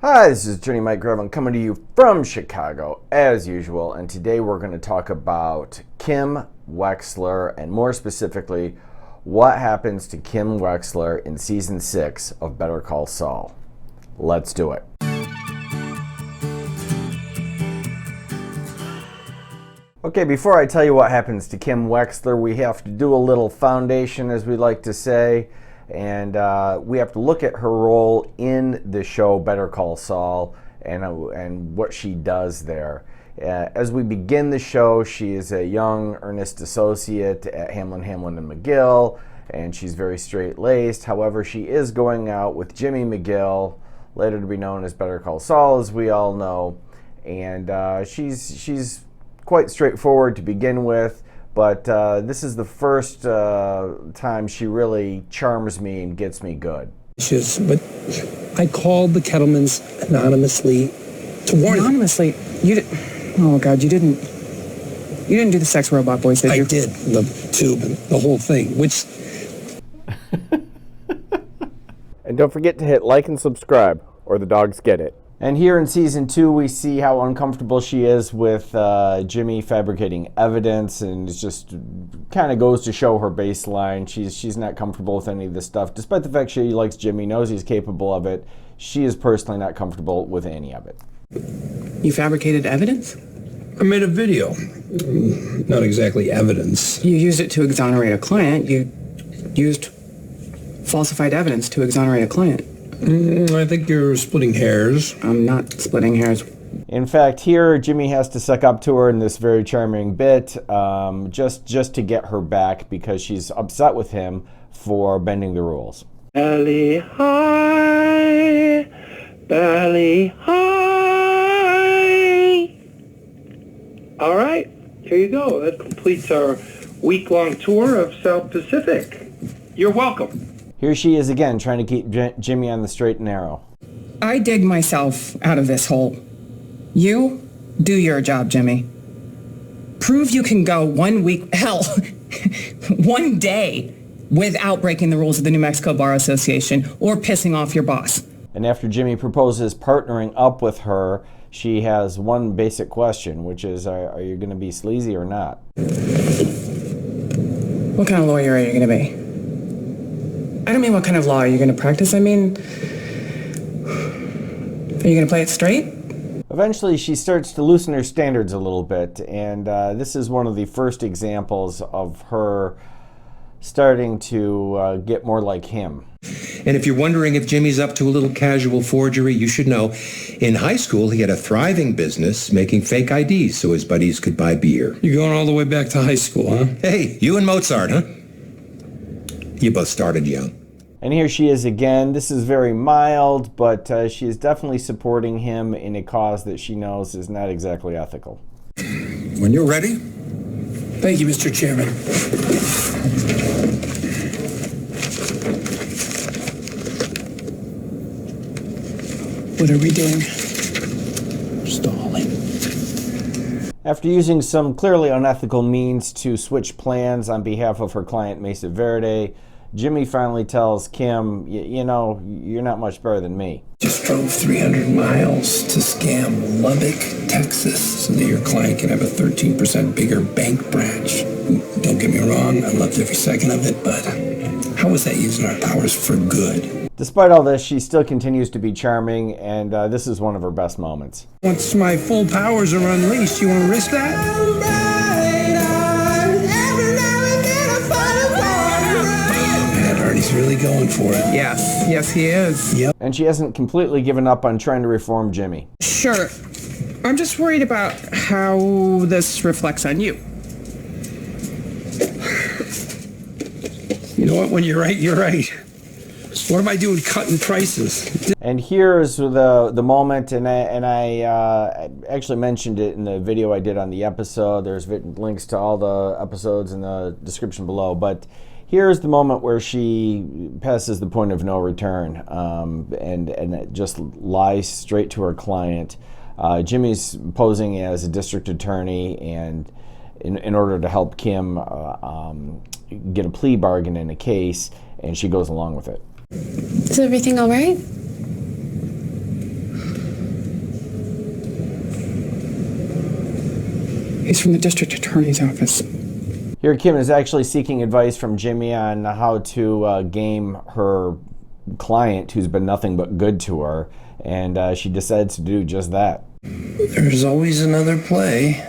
Hi, this is Attorney Mike Grevin coming to you from Chicago as usual, and today we're going to talk about Kim Wexler and more specifically what happens to Kim Wexler in season 6 of Better Call Saul. Let's do it. Okay, before I tell you what happens to Kim Wexler, we have to do a little foundation, as we like to say. And we have to look at her role in the show Better Call Saul and what she does there. As we begin the show, she is a young, earnest associate at Hamlin and McGill, and she's very straight-laced. However, she is going out with Jimmy McGill, later to be known as Better Call Saul, as we all know. And she's quite straightforward to begin with. But this is the first time she really charms me and gets me good. But I called the Kettlemans anonymously to warn them. Anonymously? Oh God, you didn't do the sex robot voice, did you? I did, the tube and the whole thing, which... And don't forget to hit like and subscribe, or the dogs get it. And here in season 2, we see how uncomfortable she is with Jimmy fabricating evidence, and it just kind of goes to show her baseline. She's not comfortable with any of this stuff. Despite the fact she likes Jimmy, knows he's capable of it, she is personally not comfortable with any of it. You fabricated evidence? I made a video. Not exactly evidence. You used it to exonerate a client. You used falsified evidence to exonerate a client. I think you're splitting hairs. I'm not splitting hairs. In fact, here Jimmy has to suck up to her in this very charming bit, just to get her back because she's upset with him for bending the rules. Belly high, belly high. All right, here you go. That completes our week-long tour of South Pacific. You're welcome. Here she is again, trying to keep Jimmy on the straight and narrow. I dig myself out of this hole. You do your job, Jimmy. Prove you can go 1 week, hell, 1 day without breaking the rules of the New Mexico Bar Association or pissing off your boss. And after Jimmy proposes partnering up with her, she has one basic question, which is, are you going to be sleazy or not? What kind of lawyer are you going to be? I don't mean what kind of law are you going to practice. I mean, are you going to play it straight? Eventually, she starts to loosen her standards a little bit, and this is one of the first examples of her starting to get more like him. And if you're wondering if Jimmy's up to a little casual forgery, you should know, in high school, he had a thriving business making fake IDs so his buddies could buy beer. You're going all the way back to high school, huh? Hey, you and Mozart, huh? You both started young. And here she is again. This is very mild, but she is definitely supporting him in a cause that she knows is not exactly ethical. When you're ready. Thank you, Mr. Chairman. What are we doing? Stalling. After using some clearly unethical means to switch plans on behalf of her client Mesa Verde, Jimmy finally tells Kim, you know, you're not much better than me. Just drove 300 miles to scam Lubbock, Texas, so that your client can have a 13% bigger bank branch. Don't get me wrong, I loved every second of it, but how was that using our powers for good? Despite all this, she still continues to be charming, and this is one of her best moments. Once my full powers are unleashed, you want to risk that? He's really going for it. Yes, he is. Yep. And she hasn't completely given up on trying to reform Jimmy. Sure. I'm just worried about how this reflects on you. You know what? When you're right, you're right. What am I doing cutting prices? And here's the moment, and I actually mentioned it in the video I did on the episode. There's links to all the episodes in the description below, but here's the moment where she passes the point of no return and it just lies straight to her client. Jimmy's posing as a district attorney and in order to help Kim get a plea bargain in a case, and she goes along with it. Is everything all right? He's from the district attorney's office. Here, Kim is actually seeking advice from Jimmy on how to game her client who's been nothing but good to her, and she decides to do just that. There's always another play.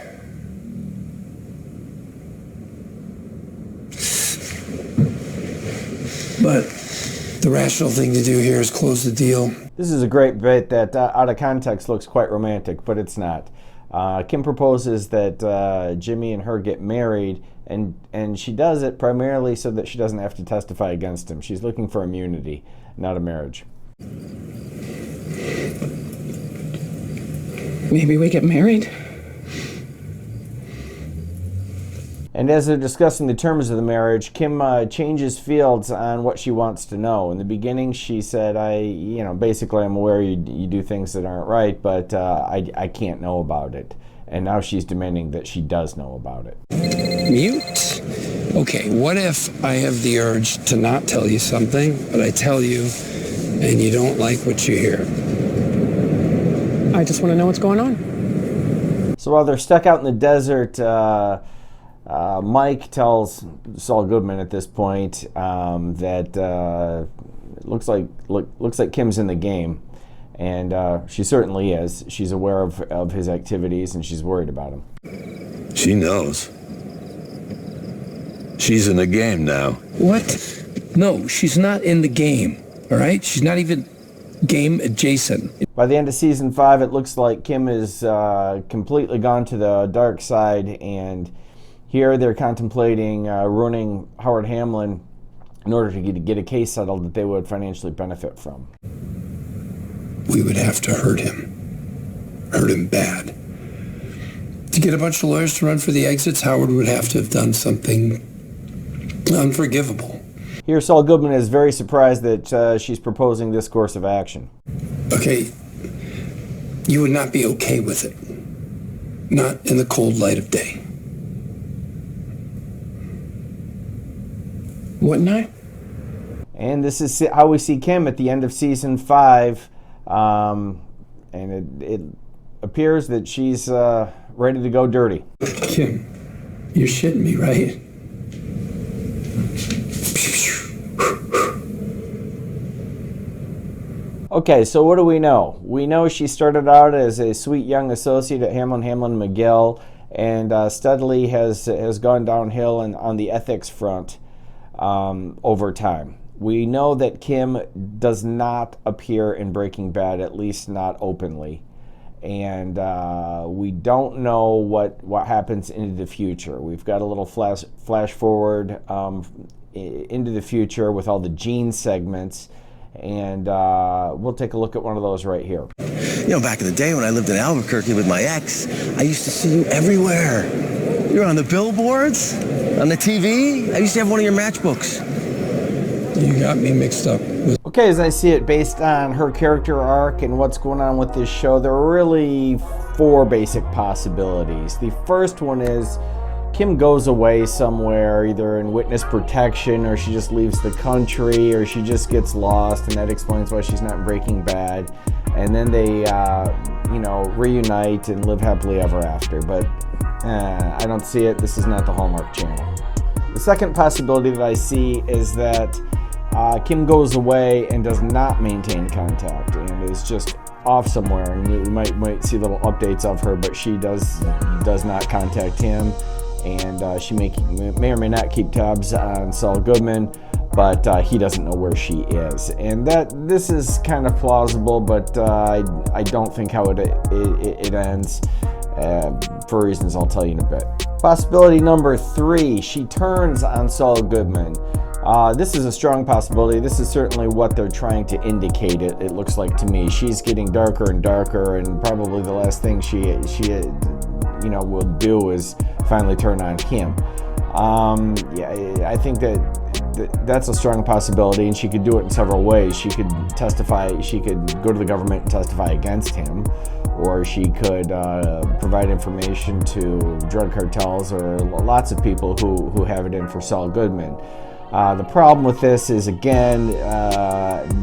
But the rational thing to do here is close the deal. This is a great bit that out of context looks quite romantic, but it's not. Kim proposes that Jimmy and her get married, and she does it primarily so that she doesn't have to testify against him. She's looking for immunity, not a marriage. Maybe we get married? And as they're discussing the terms of the marriage, Kim changes fields on what she wants to know. In the beginning, she said, basically I'm aware you do things that aren't right, but I can't know about it. And now she's demanding that she does know about it. Mute? Okay, what if I have the urge to not tell you something, but I tell you and you don't like what you hear? I just want to know what's going on. So while they're stuck out in the desert, Mike tells Saul Goodman at this point that it looks like Kim's in the game, and she certainly is. She's aware of his activities, and she's worried about him. She knows. She's in the game now. What? No, she's not in the game, all right? She's not even game adjacent. By the end of season 5, it looks like Kim is completely gone to the dark side, and here they're contemplating ruining Howard Hamlin in order to get a case settled that they would financially benefit from. We would have to hurt him bad. To get a bunch of lawyers to run for the exits, Howard would have to have done something unforgivable. Here, Saul Goodman is very surprised that she's proposing this course of action. Okay, you would not be okay with it. Not in the cold light of day. Wouldn't I? And this is how we see Kim at the end of season 5. And it appears that she's ready to go dirty. Kim, you're shitting me, right? Okay, so what do we know? We know she started out as a sweet young associate at Hamlin McGill, and steadily has gone downhill on the ethics front over time. We know that Kim does not appear in Breaking Bad, at least not openly. And we don't know what happens into the future. We've got a little flash forward into the future with all the Gene segments, and we'll take a look at one of those right here. You know, back in the day when I lived in Albuquerque with my ex, I used to see you everywhere. You were on the billboards, on the TV. I used to have one of your matchbooks. You got me mixed up with... Okay, as I see it, based on her character arc and what's going on with this show, there are really 4 basic possibilities. The first one is Kim goes away somewhere, either in witness protection, or she just leaves the country, or she just gets lost, and that explains why she's not in Breaking Bad. And then they, reunite and live happily ever after. But I don't see it. This is not the Hallmark Channel. The second possibility that I see is that Kim goes away and does not maintain contact and is just off somewhere, and we might see little updates of her, but she does not contact him, and she may or may not keep tabs on Saul Goodman, but he doesn't know where she is. And this is kind of plausible, but I don't think how it ends, for reasons I'll tell you in a bit. Possibility number 3, she turns on Saul Goodman. This is a strong possibility. This is certainly what they're trying to indicate, it looks like to me. She's getting darker and darker, and probably the last thing she will do is finally turn on Kim. I think that's a strong possibility, and she could do it in several ways. She could testify, she could go to the government and testify against him, or she could provide information to drug cartels or lots of people who have it in for Saul Goodman. The problem with this is, again,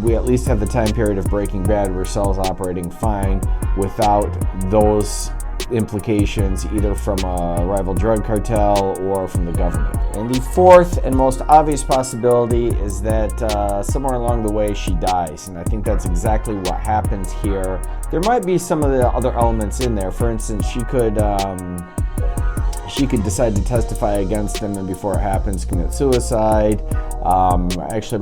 we at least have the time period of Breaking Bad where Saul's operating fine without those implications either from a rival drug cartel or from the government. And the fourth and most obvious possibility is that somewhere along the way she dies, and I think that's exactly what happens here. There might be some of the other elements in there. For instance, she could decide to testify against him and before it happens commit suicide. Actually,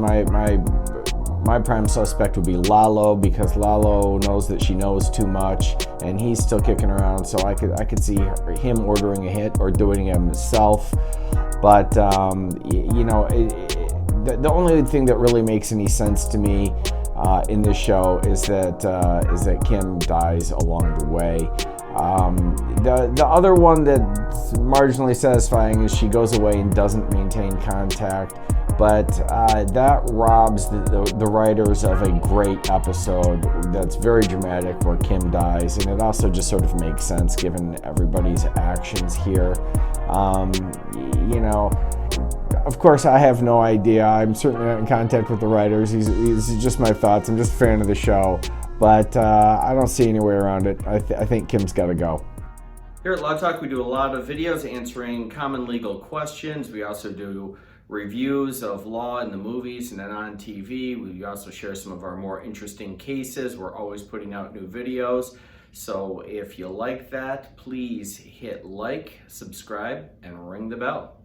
my prime suspect would be Lalo, because Lalo knows that she knows too much and he's still kicking around, so I could see him ordering a hit or doing it himself. But the only thing that really makes any sense to me in this show is that Kim dies along the way. The other one that's marginally satisfying is she goes away and doesn't maintain contact, but that robs the writers of a great episode that's very dramatic where Kim dies, and it also just sort of makes sense given everybody's actions here. Of course, I have no idea. I'm certainly not in contact with the writers. These are just my thoughts. I'm just a fan of the show. But I don't see any way around it. I think Kim's got to go. Here at Law Talk, we do a lot of videos answering common legal questions. We also do reviews of law in the movies and then on TV. We also share some of our more interesting cases. We're always putting out new videos. So if you like that, please hit like, subscribe, and ring the bell.